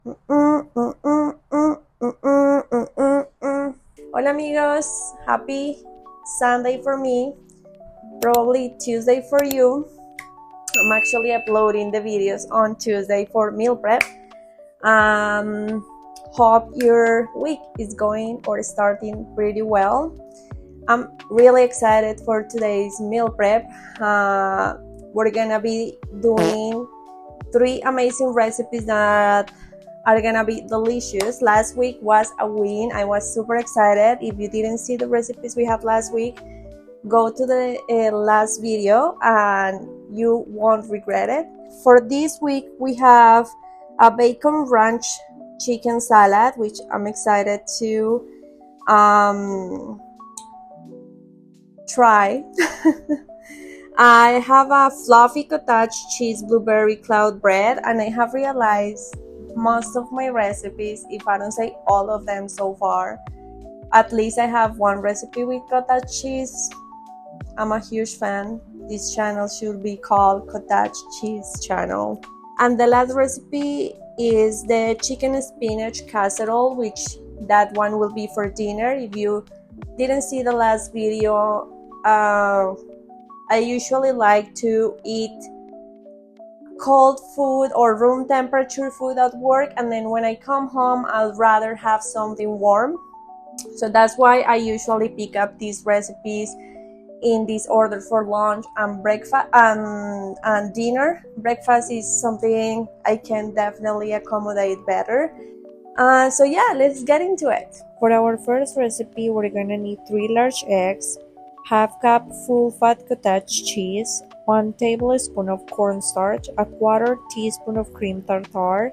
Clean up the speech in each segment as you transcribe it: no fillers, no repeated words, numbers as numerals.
Hola amigos, happy Sunday for me, probably Tuesday for you. I'm actually uploading the videos on Tuesday for meal prep. Hope your week is going or starting pretty well. I'm really excited for today's meal prep. We're gonna be doing 3 amazing recipes that are gonna be delicious. Last week was a win. I was super excited. If you didn't see the recipes we had last week, go to the last video and you won't regret it. For this week we have a bacon ranch chicken salad, which I'm excited to try. I have a fluffy cottage cheese blueberry cloud bread, and I have realized most of my recipes, if I don't say all of them so far, at least I have one recipe with cottage cheese. I'm a huge fan. This channel should be called Cottage Cheese Channel. And the last recipe is the chicken spinach casserole, which that one will be for dinner. If you didn't see the last video, I usually like to eat cold food or room temperature food at work, and then when I come home I'd rather have something warm. So that's why I usually pick up these recipes in this order for lunch and breakfast and dinner. Breakfast is something I can definitely accommodate better. So yeah, let's get into it. For our first recipe, we're gonna need 3 large eggs, half cup full fat cottage cheese, 1 tablespoon of cornstarch, a quarter teaspoon of cream tartar,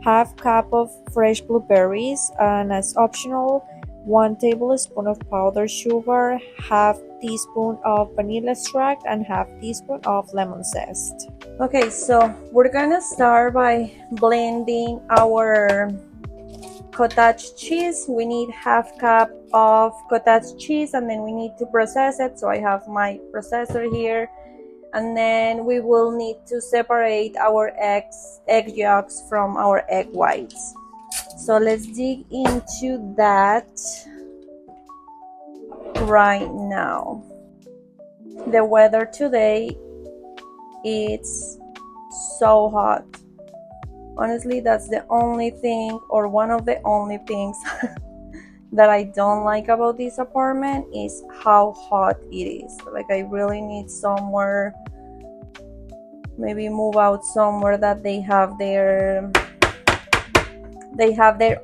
half cup of fresh blueberries, and as optional, 1 tablespoon of powdered sugar, half teaspoon of vanilla extract, and half teaspoon of lemon zest. Okay, so we're gonna start by blending our cottage cheese. We need half cup of cottage cheese, and then we need to process it. So I have my processor here, and then we will need to separate our egg yolks from our egg whites. So let's dig into that right now. The weather today is so hot. Honestly, that's the only thing, or one of the only things that I don't like about this apartment is how hot it is. Like, I really need somewhere, maybe move out somewhere that they have their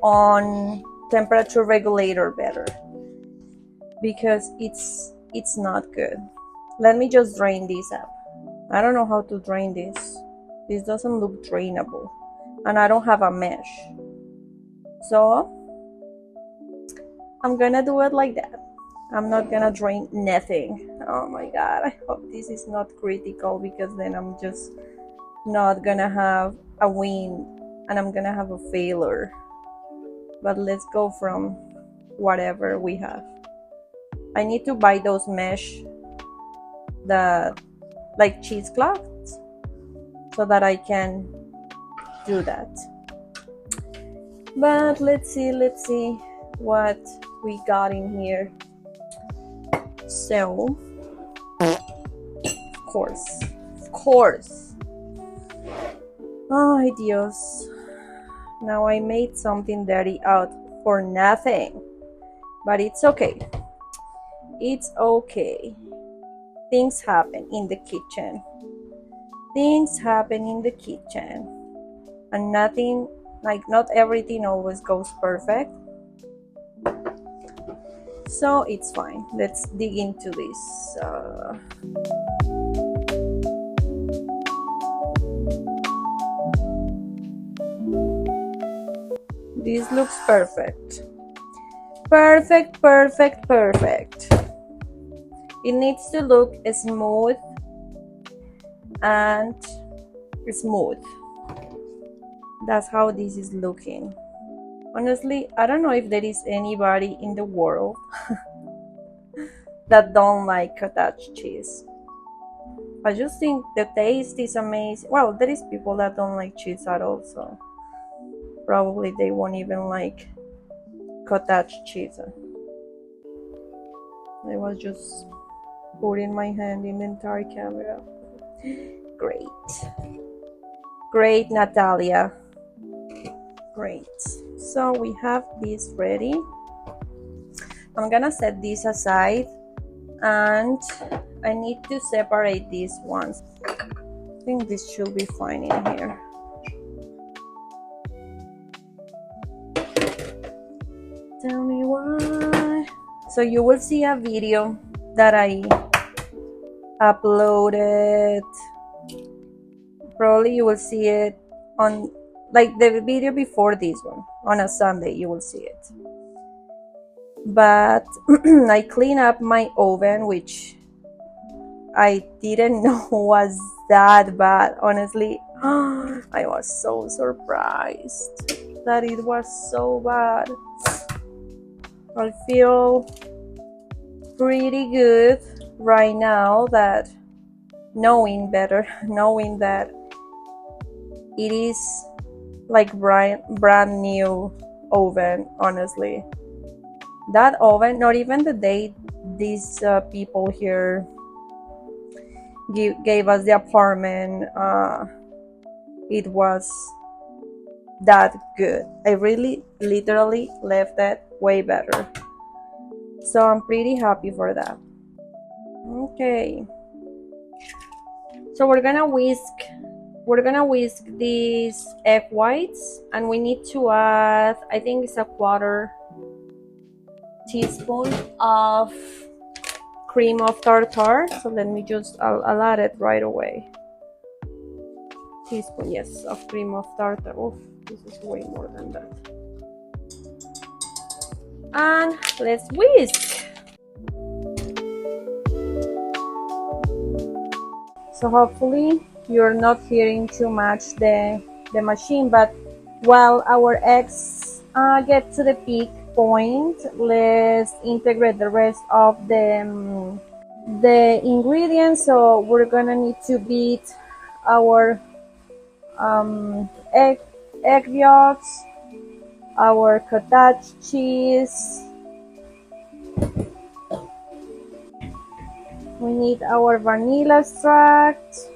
own temperature regulator better, because it's not good. Let me just drain this up. I don't know how to drain this. This doesn't look drainable, and I don't have a mesh, so I'm gonna do it like that. I'm not gonna drain nothing. Oh my god, I hope this is not critical, because then I'm just not gonna have a win and I'm gonna have a failure. But let's go from whatever we have. I need to buy those mesh, that like cheesecloths, so that I can do that. But let's see what we got in here. So of course, ay Dios, now I made something dirty out for nothing, but it's okay. It's okay. Things happen in the kitchen. And nothing, like, not everything always goes perfect. So it's fine. Let's dig into this. This looks perfect. Perfect. It needs to look smooth and smooth. That's how this is looking. Honestly, I don't know if there is anybody in the world that don't like cottage cheese. I just think the taste is amazing. Well, there is people that don't like cheese at all, so Probably they won't even like cottage cheese. I was just putting my hand in the entire camera. Great. Great, Natalia. Great. So we have this ready. I'm gonna set this aside and I need to separate these ones. I think this should be fine in here. Tell me why. So you will see a video that I uploaded. Probably you will see it on like the video before this one. On a Sunday you will see it. But I clean up my oven, which I didn't know was that bad. Honestly, I was so surprised that it was so bad. I feel pretty good right now that knowing better, knowing that it is like brand new oven. Honestly, that oven, not even the day these people here gave us the apartment, it was that good. I really literally left it way better, so I'm pretty happy for that. Okay, so we're gonna whisk these egg whites, and we need to add, I think it's a 1/4 teaspoon of cream of tartar. So let me just, I'll add it right away. Teaspoon, yes, of cream of tartar. Oh, this is way more than that. And let's whisk. So hopefully you're not hearing too much the machine, but while our eggs get to the peak point, let's integrate the rest of the ingredients. So we're gonna need to beat our egg yolks, our cottage cheese. We need our vanilla extract,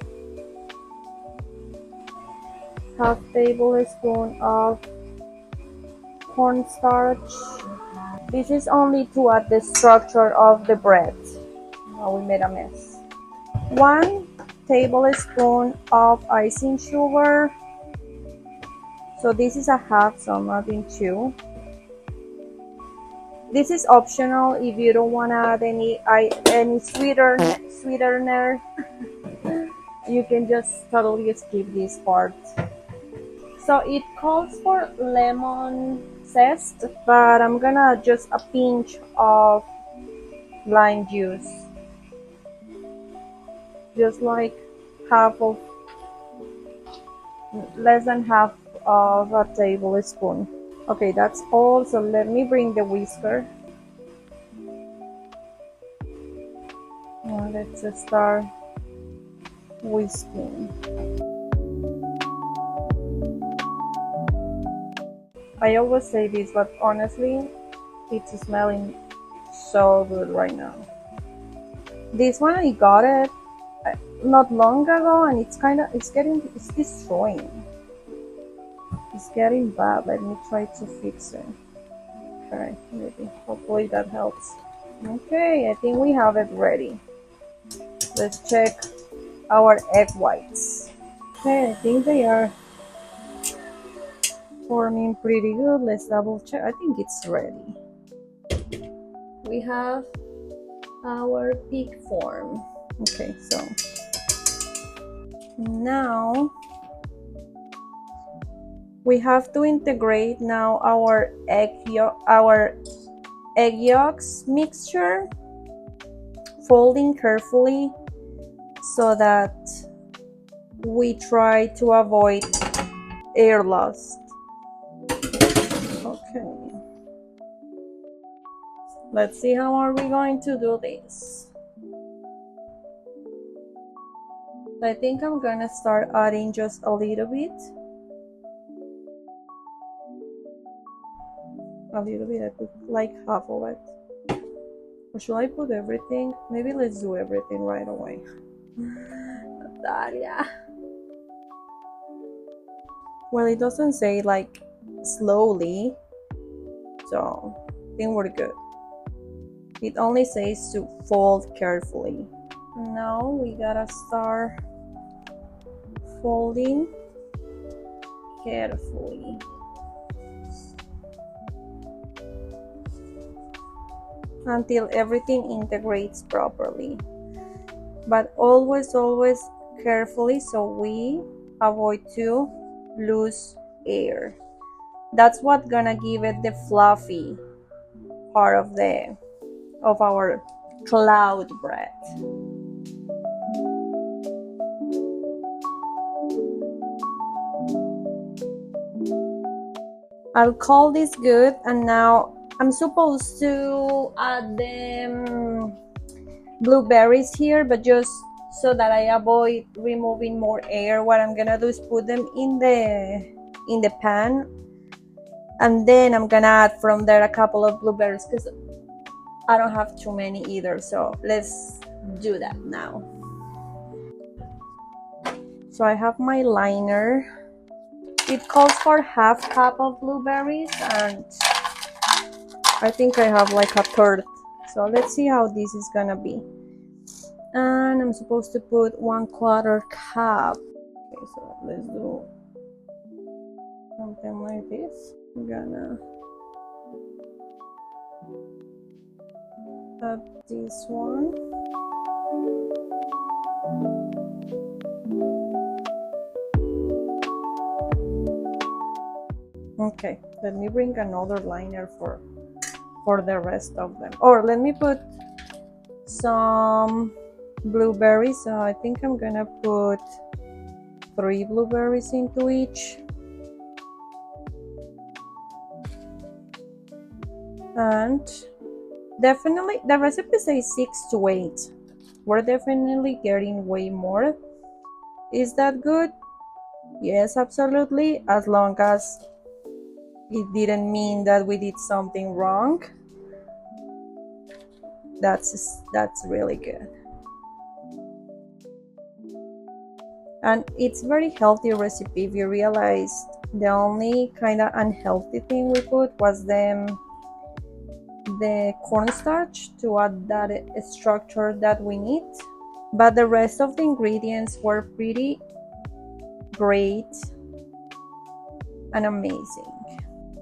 half tablespoon of cornstarch. This is only to add the structure of the bread. Oh, we made a mess. 1 tablespoon of icing sugar. So this is a half, so I'm adding 2. This is optional if you don't want to add any sweetener. You can just totally skip this part. So it calls for lemon zest, but I'm gonna just a pinch of lime juice, just like less than half of a tablespoon. Okay, that's all. So let me bring the whisker. Now let's start whisking. I always say this, but honestly, it's smelling so good right now. This one I got it not long ago, and it's destroying. It's getting bad. Let me try to fix it. Okay, maybe. Hopefully that helps. Okay, I think we have it ready. Let's check our egg whites. Okay, I think they are forming pretty good. Let's double check. I think it's ready. We have our peak form. Okay, so now we have to integrate now our egg yolks mixture, folding carefully so that we try to avoid air loss. Okay, let's see how are we going to do this. I think I'm gonna start adding just a little bit. A little bit, I put like half of it. Or should I put everything? Maybe let's do everything right away. Natalia. Well, it doesn't say like slowly, so I think we're good. It only says to fold carefully. Now we gotta start folding carefully. Until everything integrates properly. But always carefully so we avoid to lose air. That's what's gonna give it the fluffy part of our cloud bread. I'll call this good, and now I'm supposed to add the blueberries here, but just so that I avoid removing more air, what I'm gonna do is put them in the pan, and then I'm gonna add from there a couple of blueberries because I don't have too many either. So let's do that now. So I have my liner. It calls for half cup of blueberries, and I think I have like a third. So let's see how this is gonna be. And I'm supposed to put 1/4 cup. Okay, so let's do something like this. I'm gonna add this one. Okay, let me bring another liner for the rest of them. Or let me put some blueberries. So I think I'm gonna put 3 blueberries into each. And definitely the recipe says 6 to 8. We're definitely getting way more. Is that good? Yes, absolutely, as long as it didn't mean that we did something wrong. That's really good. And it's very healthy recipe. If you realized the only kind of unhealthy thing we put was the cornstarch to add that structure that we need, but the rest of the ingredients were pretty great and amazing.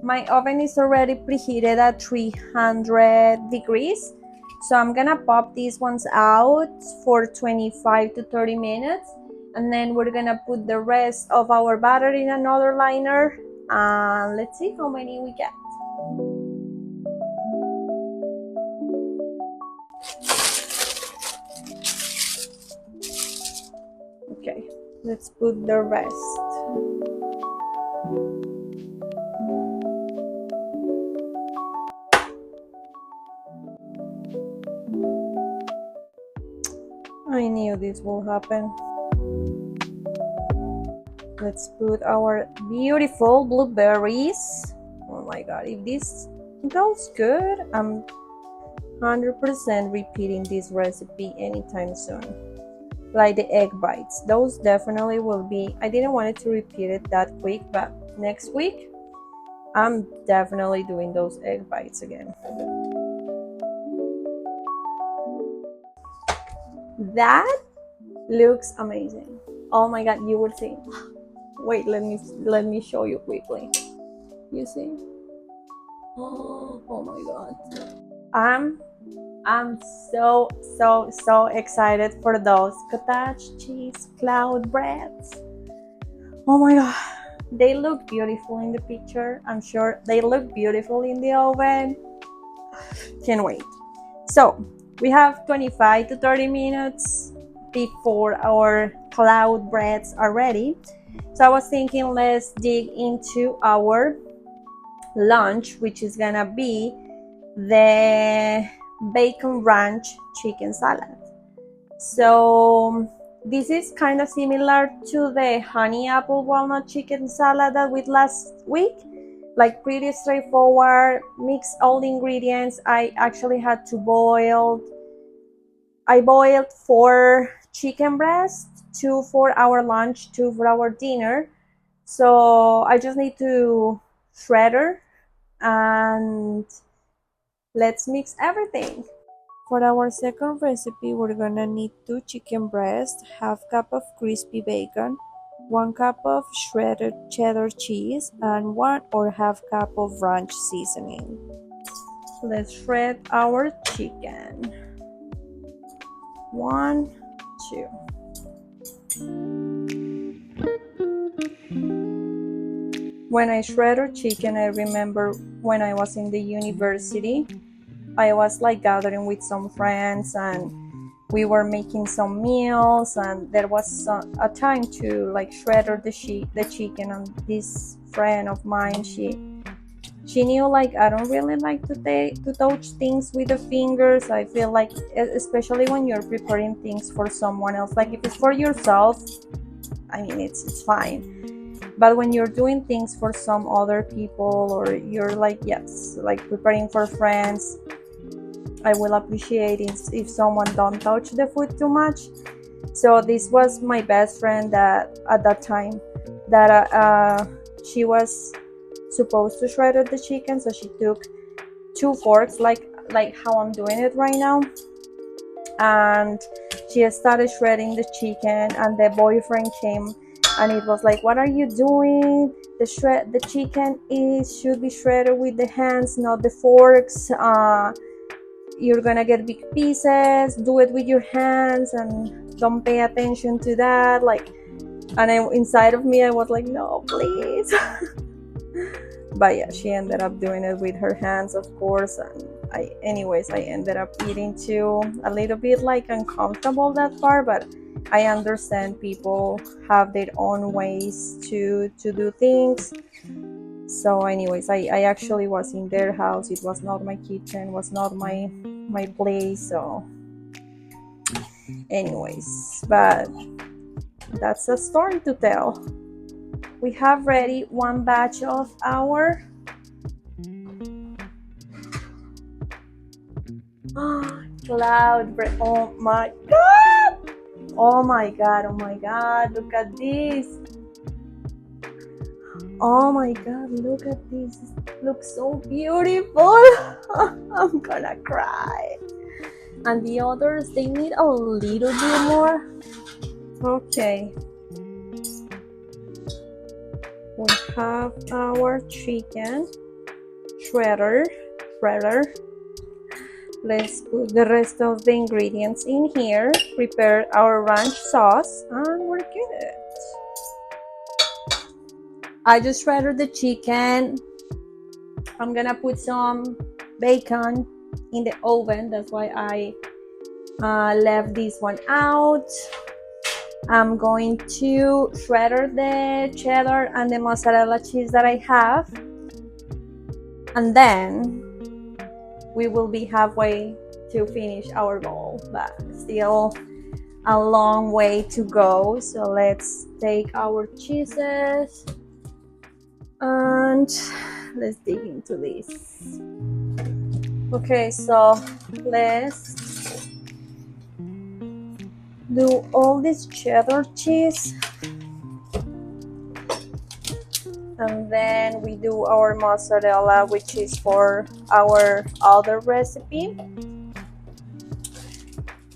My oven is already preheated at 300 degrees, so I'm gonna pop these ones out for 25 to 30 minutes, and then we're gonna put the rest of our batter in another liner, and let's see how many we get. Okay, let's put the rest. I knew this will happen. Let's put our beautiful blueberries. Oh my god, if this goes good, I'm 100% repeating this recipe anytime soon. Like the egg bites, those definitely will be. I didn't want it to repeat it that quick, but next week I'm definitely doing those egg bites again. That looks amazing. Oh my god, you will see. Wait, let me show you quickly. You see? Oh my god. I'm so excited for those cottage cheese cloud breads. Oh my god. They look beautiful in the picture. I'm sure they look beautiful in the oven. Can't wait. So we have 25 to 30 minutes before our cloud breads are ready. So I was thinking, let's dig into our lunch, which is gonna be the bacon ranch chicken salad. So this is kind of similar to the honey apple walnut chicken salad that we did last week, like pretty straightforward. Mix all the ingredients. I actually had to boil. I boiled 4 chicken breasts, 2 for our lunch, 2 for our dinner. So I just need to shredder and let's mix everything. For our second recipe, we're gonna need 2 chicken breasts, half cup of crispy bacon, 1 cup of shredded cheddar cheese, and 1 or half cup of ranch seasoning. Let's shred our chicken. 1, 2. When I shredded chicken, I remember when I was in the university, I was like gathering with some friends and we were making some meals, and there was a time to like shredder the chicken, and this friend of mine, she knew like I don't really like to touch things with the fingers. I feel like, especially when you're preparing things for someone else, like if it's for yourself, I mean it's fine, but when you're doing things for some other people, or you're like, yes, like preparing for friends, I will appreciate if someone don't touch the food too much. So this was my best friend that at that time that she was supposed to shred the chicken, so she took 2 forks like how I'm doing it right now, and she started shredding the chicken, and the boyfriend came and it was like, what are you doing? The chicken should be shredded with the hands, not the forks. You're gonna get big pieces, do it with your hands and don't pay attention to that. Like, and inside of me I was like, no, please. But yeah, she ended up doing it with her hands, of course, and I ended up eating too. A little bit like uncomfortable that part, but I understand people have their own ways to do things. So anyways, I actually was in their house. It was not my kitchen, was not my place. So anyways, but that's a story to tell. We have ready 1 batch of our cloud bread. Oh my god! Oh my god, oh my god, look at this. Oh my god, look at this. It looks so beautiful. I'm gonna cry. And the others, they need a little bit more. Okay. We have our chicken shredder. Let's put the rest of the ingredients in here. Prepare our ranch sauce, and we're good. I just shredded the chicken. I'm gonna put some bacon in the oven. That's why I left this one out. I'm going to shredder the cheddar and the mozzarella cheese that I have, and then we will be halfway to finish our bowl, but still a long way to go. So let's take our cheeses and let's dig into this. Okay, so let's do all this cheddar cheese, and then we do our mozzarella, which is for our other recipe.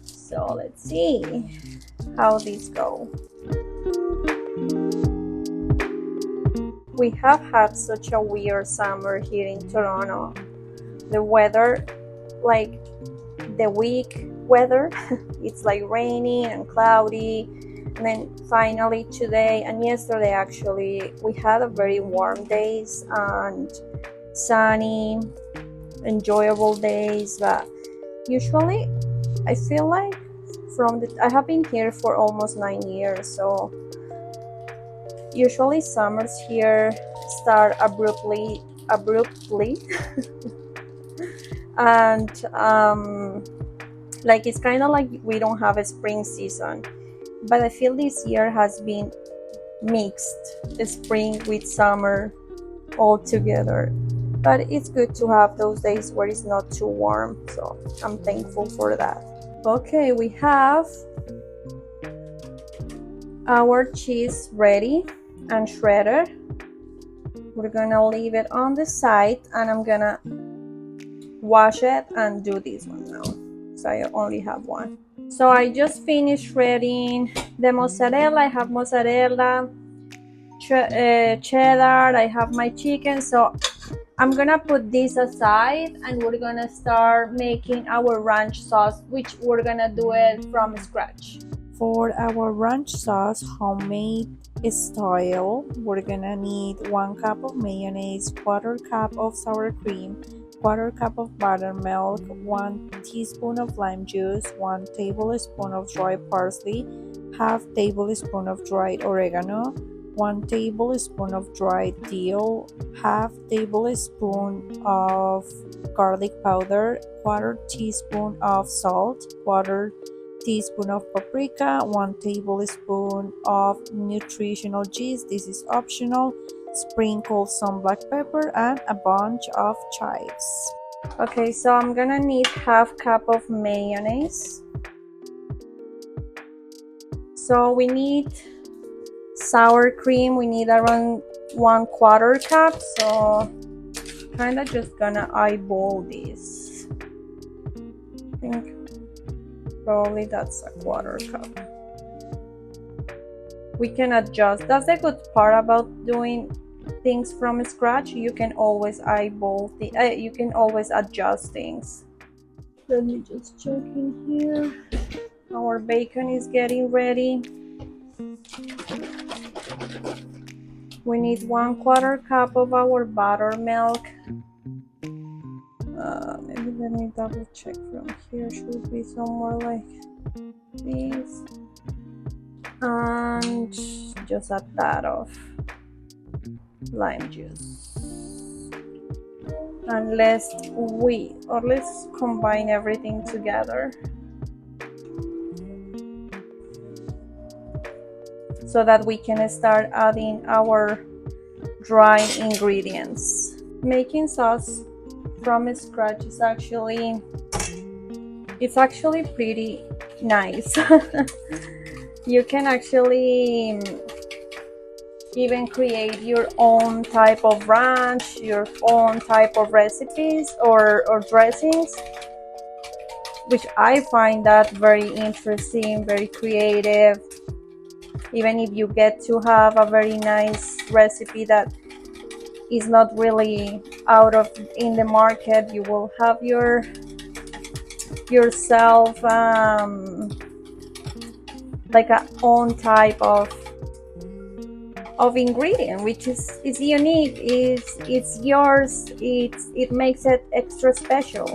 So let's see how these go. We have had such a weird summer here in Toronto. The weather, like the week weather, it's like rainy and cloudy, and then finally today and yesterday actually we had a very warm days and sunny, enjoyable days. But usually I feel like I have been here for almost 9 years, so usually summers here start abruptly and like it's kind of like we don't have a spring season, but I feel this year has been mixed, spring with summer, all together. But it's good to have those days where it's not too warm, so I'm thankful for that. Okay, we have our cheese ready and shredded. We're gonna leave it on the side, and I'm gonna wash it and do this one now. So I only have one. So I just finished shredding the mozzarella. I have mozzarella, cheddar, I have my chicken. So I'm gonna put this aside, and we're gonna start making our ranch sauce, which we're gonna do it from scratch. For our ranch sauce, homemade style, we're gonna need 1 cup of mayonnaise, 1/4 cup of sour cream, 1/4 cup of buttermilk, 1 teaspoon of lime juice, 1 tablespoon of dry parsley, 1/2 tablespoon of dried oregano, 1 tablespoon of dried dill, 1/2 tablespoon of garlic powder, 1/4 teaspoon of salt, 1/4 teaspoon of paprika, 1 tablespoon of nutritional yeast, this is optional, sprinkle some black pepper, and a bunch of chives. Okay, so I'm gonna need 1/2 cup of mayonnaise. So we need sour cream, we need around 1/4 cup, so kind of just gonna eyeball this. I think probably that's 1/4 cup. We can adjust. That's the good part about doing things from scratch. You can always eyeball you can always adjust things. Let me just check in here. Our bacon is getting ready. We need 1/4 cup of our buttermilk. Maybe let me double check from here. Should be somewhere like this. And just a tad of lime juice. And let's combine everything together so that we can start adding our dry ingredients. Making sauce from scratch is actually pretty nice. You can actually even create your own type of ranch, your own type of recipes or dressings, which I find that very interesting, very creative. Even if you get to have a very nice recipe that is not really out of in the market, you will have yourself like a own type of ingredient, which is unique, it's yours, it makes it extra special.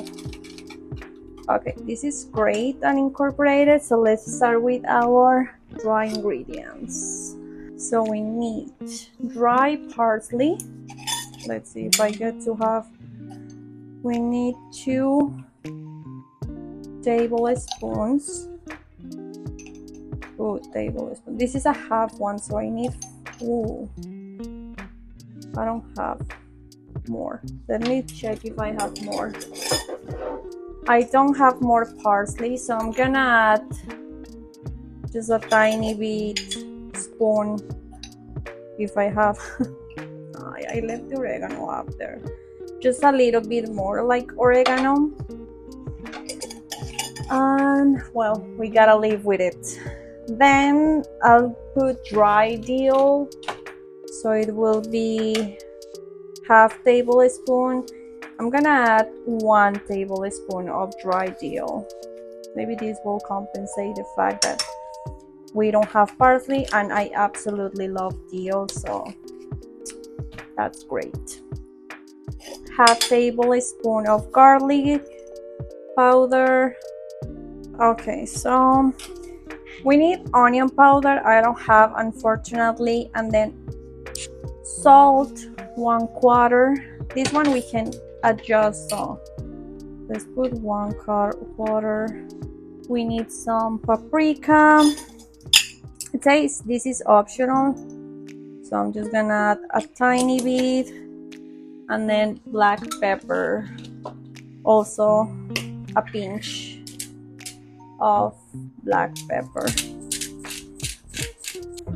Okay, this is great and incorporated, so let's start with our dry ingredients. So we need dry parsley. Let's see if I get to have, we need 2 tablespoons. This is a half one, so I need, I don't have more. Let me check if I have more. I don't have more parsley, so I'm gonna add just a tiny bit spoon if I have. I left the oregano up there. Just a little bit more like oregano. And well, we gotta live with it. Then I'll put dry dill, so it will be 1/2 tablespoon. I'm gonna add 1 tablespoon of dry dill. Maybe this will compensate the fact that we don't have parsley, and I absolutely love dill, so that's great. 1/2 tablespoon of garlic powder. Okay, so we need onion powder. I don't have, unfortunately. And then salt, 1/4. This one we can adjust, so let's put 1/4. We need some paprika. It says this is optional, so I'm just gonna add a tiny bit. and then black pepper, also a pinch of black pepper,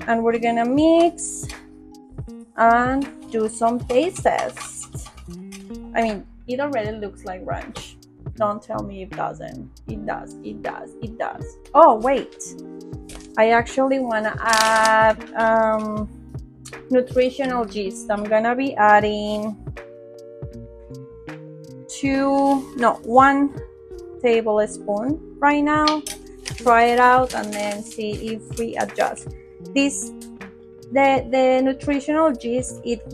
and we're gonna mix and do some taste tests. I mean, it already looks like ranch. Don't tell me it doesn't. It does, it does, it does. Oh wait, I actually want to add nutritional yeast. I'm gonna be adding 1 tablespoon right now. Try it out and then see if we adjust. The nutritional yeast, it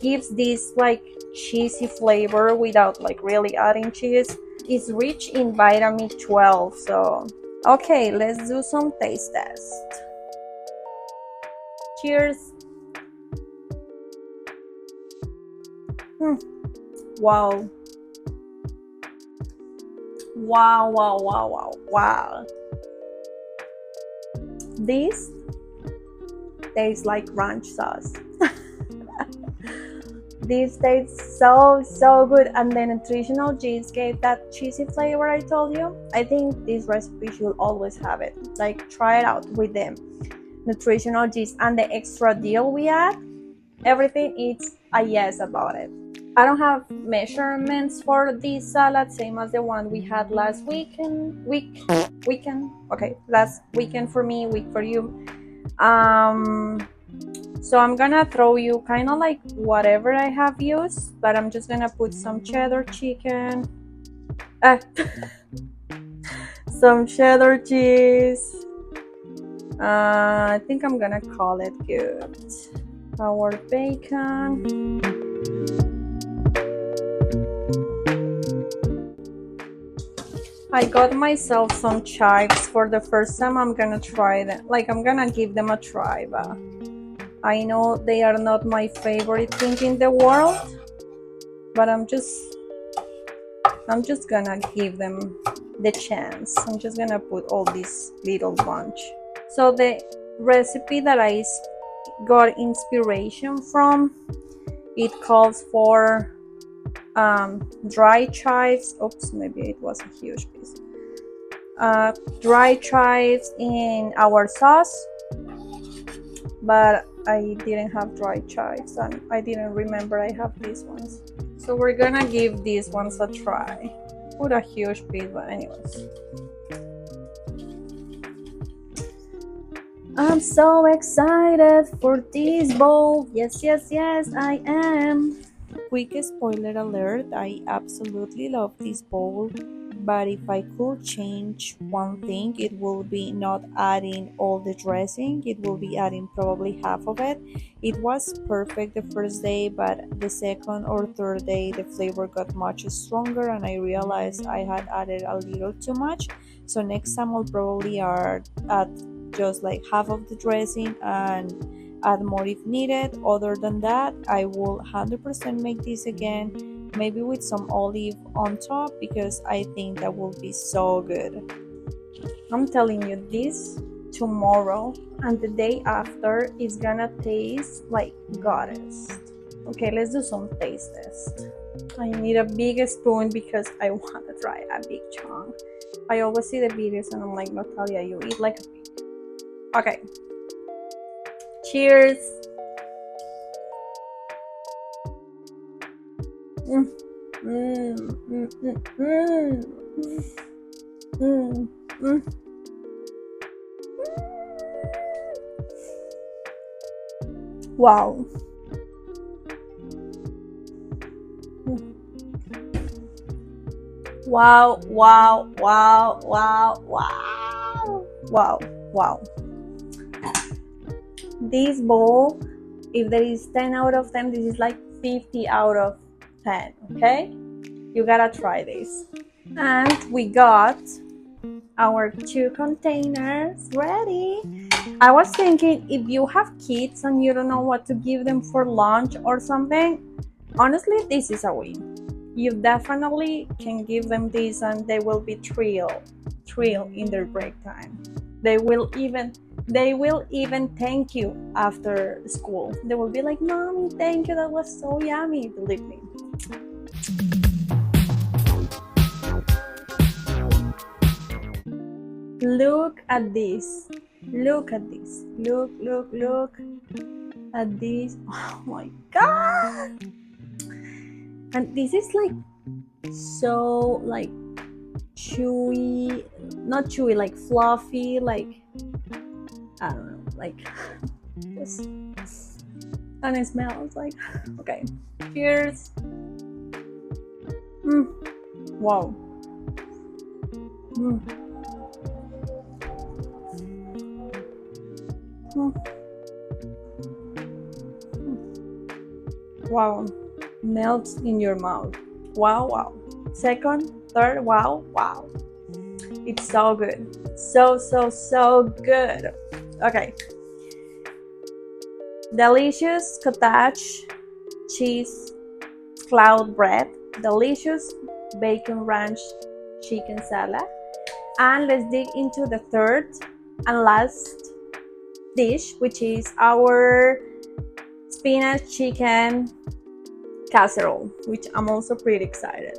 gives this like cheesy flavor without like really adding cheese. It's rich in vitamin 12. So okay, let's do some taste test. Cheers. Wow. Wow, wow, wow, wow, wow. This tastes like ranch sauce. This tastes so good, and the nutritional yeast gave that cheesy flavor I told you. I think this recipe should always have it. Like, try it out with them. Nutritional yeast and the extra dill we add, everything is a yes about it. I don't have measurements for this salad, same as the one we had last weekend. Okay, last weekend for me, week for you. So I'm gonna throw you kind of like whatever I have used, but I'm just gonna put some cheddar chicken, some cheddar cheese. I think I'm gonna call it good. Our bacon. I got myself some chives for the first time. I'm gonna try them. Like, I'm gonna give them a try, but I know they are not my favorite thing in the world, but I'm just gonna give them the chance. I'm just gonna put all this little bunch. So the recipe that I got inspiration from, it calls for dry chives. Oops, maybe it was a huge piece. Dry chives in our sauce, but I didn't have dry chives and I didn't remember I have these ones. So we're gonna give these ones a try. Put a huge piece, but anyways. I'm so excited for this bowl. Yes, yes, yes, I am. Quick spoiler alert, I absolutely love this bowl, but if I could change one thing, it will be not adding all the dressing. It will be adding probably half of it. It was perfect the first day, but the second or third day the flavor got much stronger and I realized I had added a little too much. So next time I'll probably add just like half of the dressing and add more if needed. Other than that, I will 100% make this again, maybe with some olive on top, because I think that will be so good. I'm telling you, this tomorrow and the day after is gonna taste like goddess. Okay, let's do some taste test. I need a big spoon because I want to try a big chunk. I always see the videos and I'm like, Natalia, you eat like a pig. Okay. Cheers. Wow. Wow, wow, wow, wow, wow, wow, wow. This bowl, if there is 10 out of 10, this is like 50 out of 10, okay? You gotta try this. And we got our 2 containers ready. I was thinking, if you have kids and you don't know what to give them for lunch or something, honestly, this is a win. You definitely can give them this and they will be thrilled in their break time. They will even They will even thank you after school. They will be like, Mommy, thank you, that was so yummy, believe me. Look at this. Look at this. Look at this. Oh my god. And this is like so like chewy, not chewy, like fluffy, like I don't know, like this. And it smells like, okay, cheers. Wow. Wow, melts in your mouth. Wow. Second, third, wow. It's so good. So good. Okay. Delicious cottage cheese cloud bread. Delicious bacon ranch chicken salad. And let's dig into the third and last dish, which is our spinach chicken casserole, which I'm also pretty excited.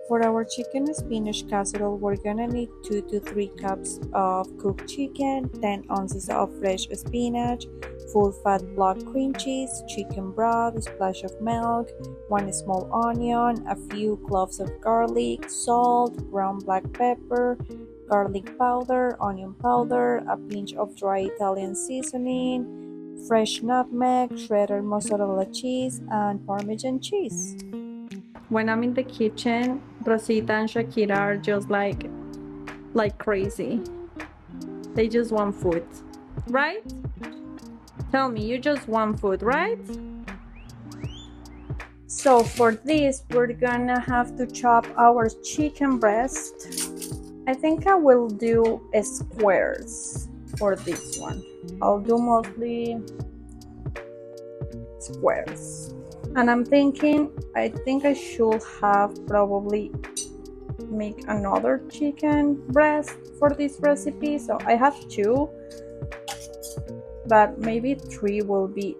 For our chicken spinach casserole, we're gonna need 2 to 3 cups of cooked chicken, 10 ounces of fresh spinach, full fat block cream cheese, chicken broth, a splash of milk, 1 small onion, a few cloves of garlic, salt, ground black pepper, garlic powder, onion powder, a pinch of dry Italian seasoning, fresh nutmeg, shredded mozzarella cheese, and Parmesan cheese. When I'm in the kitchen, Rosita and Shakira are just like crazy. They just want food, right? Tell me, you just want food, right? So for this, we're gonna have to chop our chicken breast. I think I will do squares for this one. I'll do mostly squares. And I'm thinking, I think I should have probably make another chicken breast for this recipe. So I have 2, but maybe 3 will be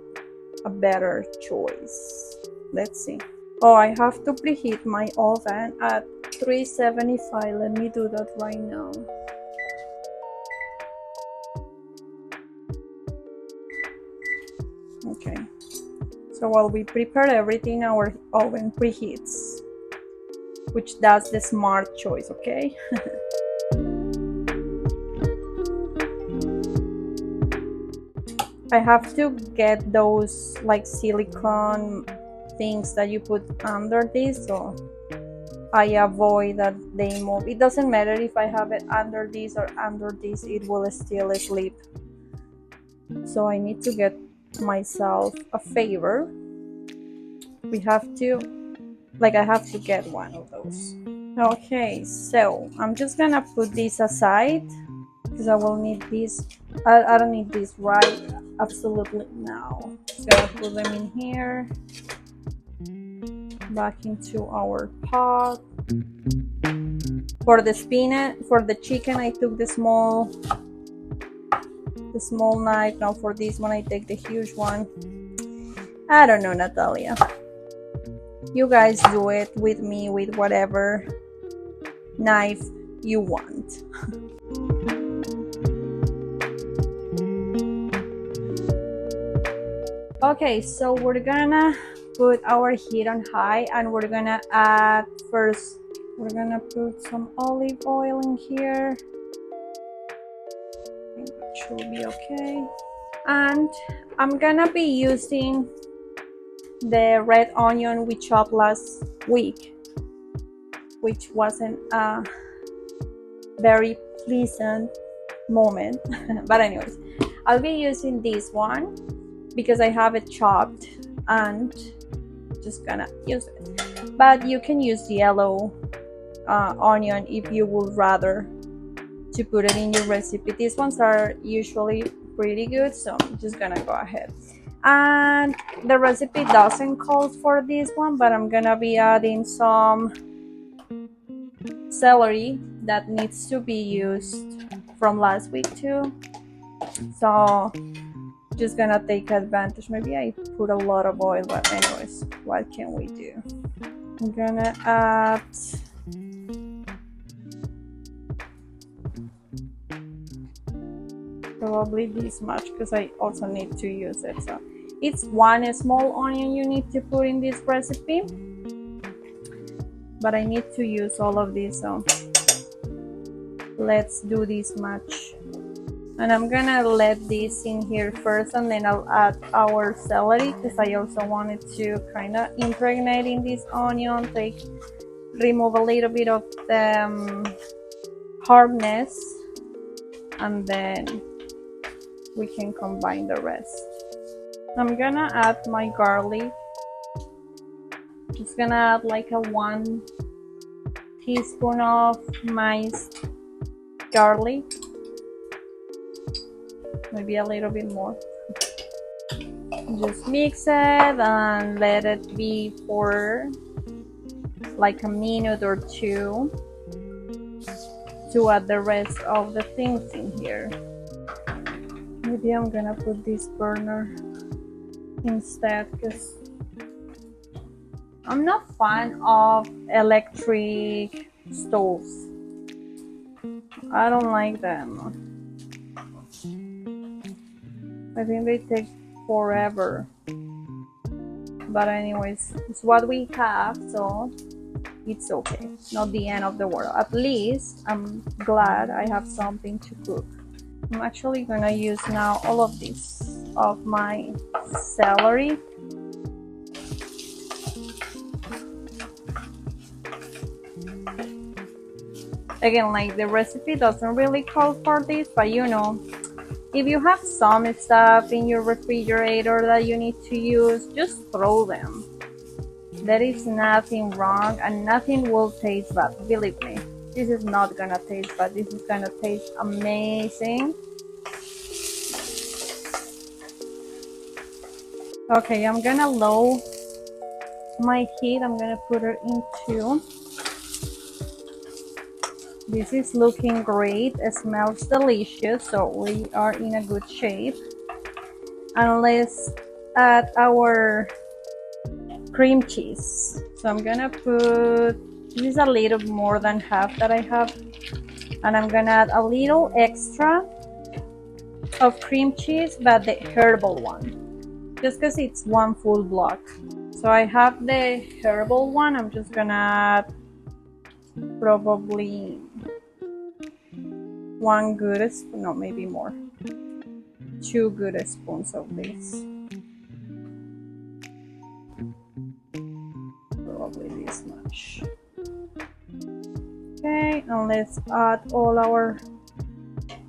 a better choice. Let's see. Oh, I have to preheat my oven at 375. Let me do that right now. Okay. So while we prepare everything, our oven preheats, which that's the smart choice, okay? I have to get those like silicone things that you put under this, so I avoid that they move. It doesn't matter if I have it under this or under this, it will still sleep. So I need to get myself a favor. We have to, like, I have to get one of those. Okay, so I'm just gonna put this aside because I will need this. I don't need this right absolutely now. So I'll put them in here, back into our pot. For the spinach, for the chicken, I took the small knife. Now for this one, I take the huge one. I don't know, Natalia. You guys do it with me with whatever knife you want. Okay, so we're gonna put our heat on high and we're gonna add first, we're gonna put some olive oil in here. I think it should be okay. And I'm gonna be using the red onion we chopped last week, which wasn't a very pleasant moment. But anyways, I'll be using this one because I have it chopped and just gonna use it. But you can use yellow onion if you would rather to put it in your recipe. These ones are usually pretty good, so I'm just gonna go ahead. And the recipe doesn't call for this one, but I'm gonna be adding some celery that needs to be used from last week too. So just gonna take advantage. Maybe I put a lot of oil, but anyways, what can we do? I'm gonna add probably this much because I also need to use it. So it's one small onion you need to put in this recipe, but I need to use all of this, so let's do this much. And I'm gonna let this in here first, and then I'll add our celery because I also wanted to kind of impregnate in this onion, remove a little bit of the hardness, and then we can combine the rest. I'm gonna add my garlic. Just gonna add like a 1 teaspoon of minced garlic, maybe a little bit more. Just mix it and let it be for like a minute or two to add the rest of the things in here. Maybe I'm gonna put this burner instead because I'm not a fan of electric stoves. I don't like them. I think they take forever. But anyways, it's what we have, so it's okay. Not the end of the world. At least I'm glad I have something to cook. I'm actually gonna use now all of this of my celery. Again, like the recipe doesn't really call for this, but you know, if you have some stuff in your refrigerator that you need to use, just throw them. There is nothing wrong and nothing will taste bad. Believe me, this is not gonna taste bad. This is gonna taste amazing. Okay, I'm gonna lower my heat. I'm gonna put it into. This is looking great. It smells delicious, so we are in a good shape. And let's add our cream cheese. So I'm gonna put, this is a little more than half that I have, and I'm gonna add a little extra of cream cheese, but the herbal one, just because it's one full block. So I have the herbal one. I'm just gonna add probably 1 good spoon, no, maybe more, 2 good spoons of this. Probably this much. Okay, and let's add all our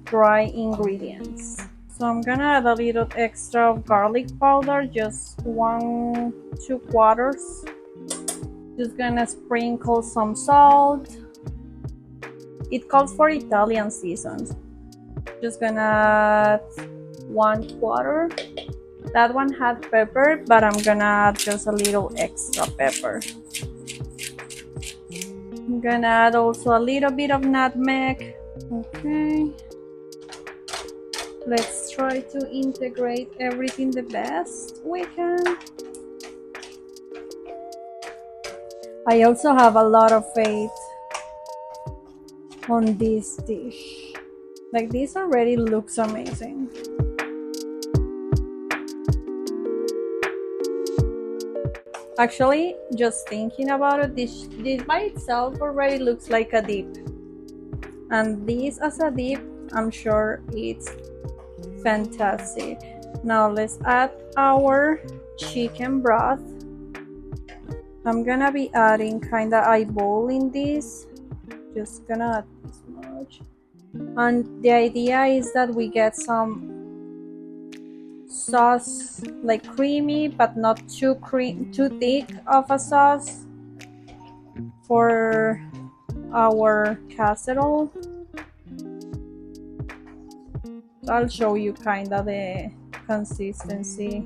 dry ingredients. So I'm gonna add a little extra of garlic powder, just 1-2 quarters. Just gonna sprinkle some salt. It calls for Italian seasons. Just gonna add 1 quarter. That one had pepper, but I'm gonna add just a little extra pepper. I'm gonna add also a little bit of nutmeg. Okay. Let's try to integrate everything the best we can. I also have a lot of faith on this dish. Like, this already looks amazing. Actually, just thinking about it, this by itself already looks like a dip. And this as a dip, I'm sure it's fantastic. Now let's add our chicken broth. I'm gonna be adding kinda eyeballing this. Just gonna add this much. And the idea is that we get some sauce, like creamy but not too thick of a sauce for our casserole. So I'll show you kind of the consistency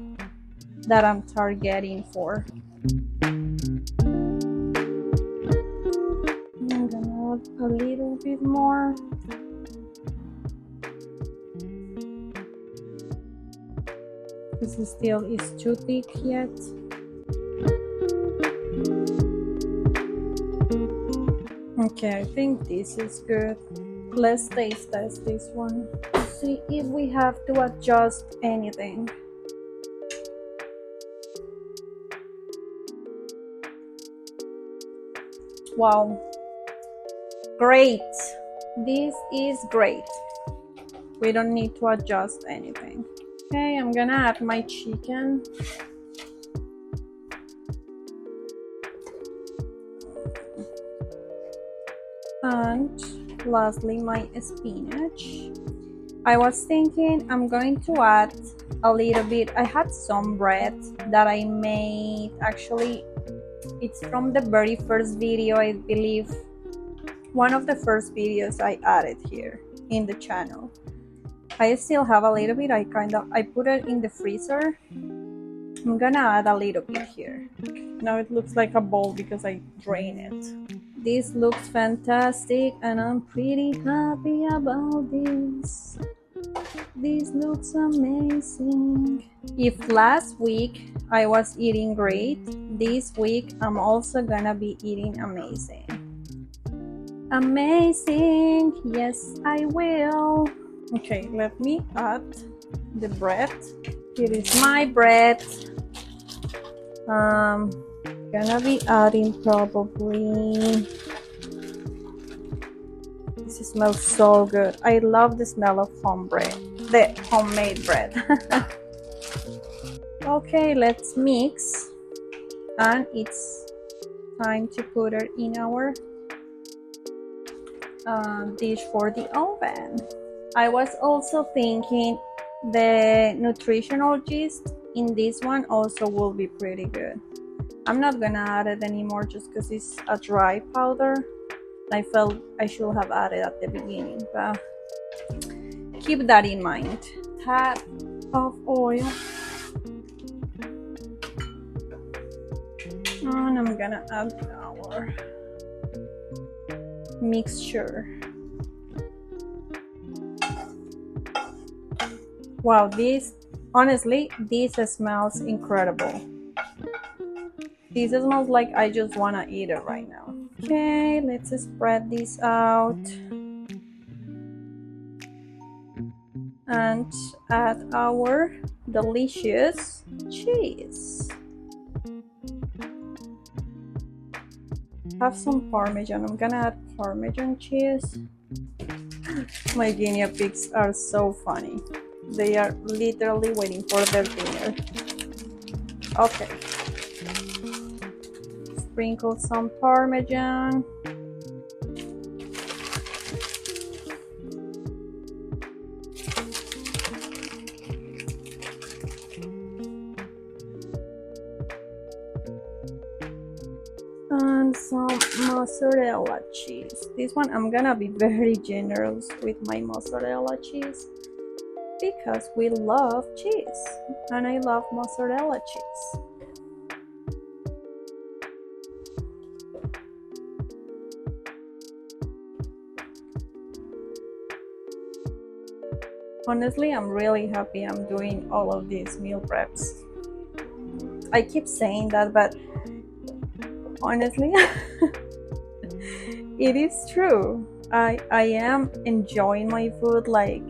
that I'm targeting for. I'm gonna add a little bit more. because it still is too thick yet. Okay, I think this is good. Let's taste test this one. See if we have to adjust anything. Wow, great. This is great. We don't need to adjust anything. Okay, I'm gonna add my chicken. And lastly, my spinach. I was thinking I'm going to add a little bit. I had some bread that I made. Actually, it's from the very first video, I believe. One of the first videos I added here in the channel. I still have a little bit. I put it in the freezer. I'm gonna add a little bit here. Now it looks like a bowl because I drained it. This looks fantastic and I'm pretty happy about this. This looks amazing. If last week I was eating great, this week I'm also gonna be eating amazing. Amazing, yes I will. Okay, let me add the bread. Here is my bread. Gonna be adding probably, this smells so good. I love the smell of the homemade bread. Okay, let's mix, and it's time to put it in our dish for the oven. I was also thinking the nutritional yeast in this one also will be pretty good. I'm not gonna add it anymore just because it's a dry powder. I felt I should have added at the beginning, but keep that in mind. Tap of oil. And I'm gonna add our mixture. Wow, honestly, this smells incredible. This smells like I just want to eat it right now. Okay, let's spread this out and add our delicious cheese. Have some Parmesan. I'm gonna add Parmesan cheese. My guinea pigs are so funny. They are literally waiting for their dinner. Okay. Sprinkle some Parmesan. And some mozzarella cheese. This one I'm gonna be very generous with my mozzarella cheese because we love cheese and I love mozzarella cheese. Honestly, I'm really happy I'm doing all of these meal preps. I keep saying that, but honestly, it is true. I am enjoying my food like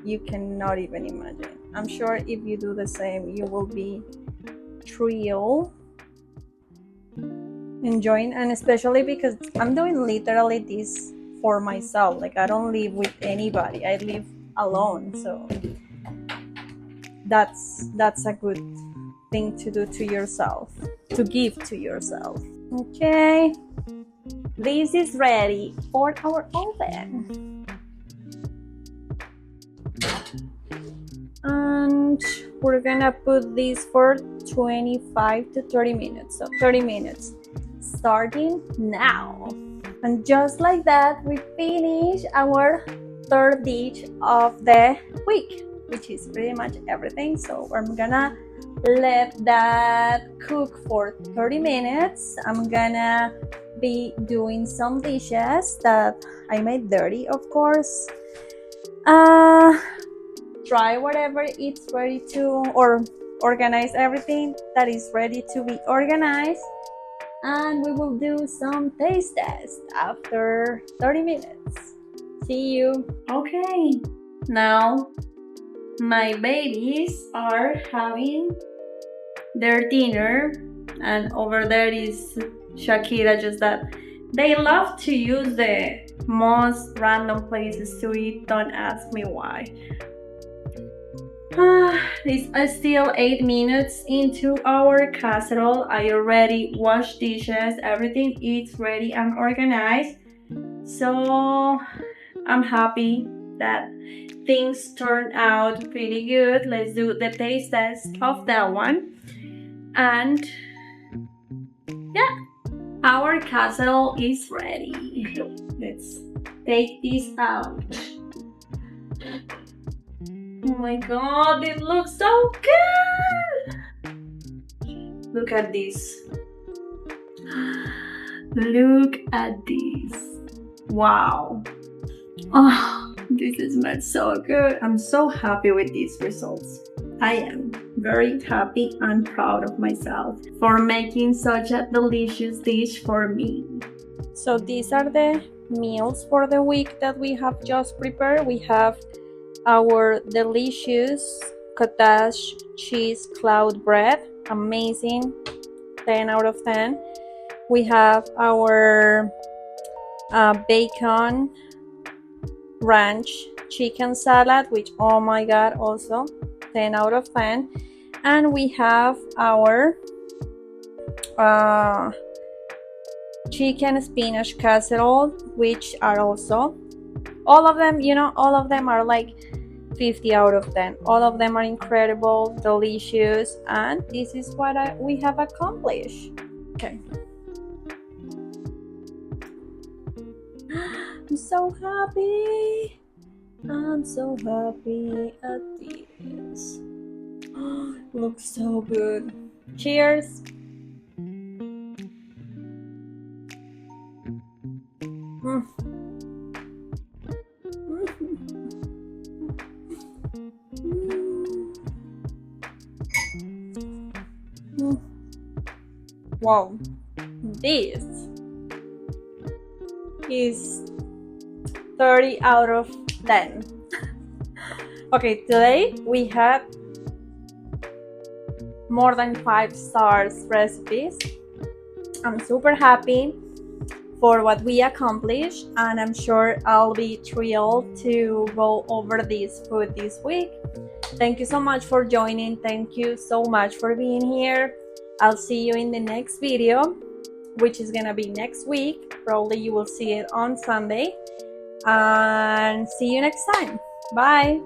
you cannot even imagine. I'm sure if you do the same, you will be thrilled enjoying, and especially because I'm doing literally this for myself. Like I don't live with anybody. I live alone, so that's a good thing to do to yourself, to give to yourself. Okay, this is ready for our oven, and we're gonna put this for 25 to 30 minutes. So 30 minutes starting now. And just like that, we finish our third dish of the week, which is pretty much everything. So I'm gonna let that cook for 30 minutes. I'm gonna be doing some dishes that I made dirty, of course. Try whatever it's ready to, or organize everything that is ready to be organized, and we will do some taste test after 30 minutes. See you. Okay, now my babies are having their dinner, and over there is Shakira. Just that they love to use the most random places to eat. Don't ask me why. It's still 8 minutes into our casserole. I already washed dishes. Everything is ready and organized. So I'm happy that things turned out pretty good. Let's do the taste test of that one. And yeah, our casserole is ready. Let's take this out. Oh my god, it looks so good! Look at this. Look at this. Wow. Oh, this smells so good. I'm so happy with these results. I am very happy and proud of myself for making such a delicious dish for me. So these are the meals for the week that we have just prepared. We have our delicious cottage cheese cloud bread, amazing, 10 out of 10. We have our bacon ranch chicken salad, which, oh my god, also 10 out of 10. And we have our chicken spinach casserole, which are also, all of them, all of them are like 50 out of 10. All of them are incredible, delicious, and this is what we have accomplished. Okay. I'm so happy. I'm so happy at this. Looks so good. Cheers. Wow, this is 30 out of 10. Okay, today we had more than 5 stars recipes. I'm super happy for what we accomplished, and I'm sure I'll be thrilled to go over this food this week. Thank you so much for joining. Thank you so much for being here. I'll see you in the next video, which is gonna be next week. Probably you will see it on Sunday. And see you next time. Bye.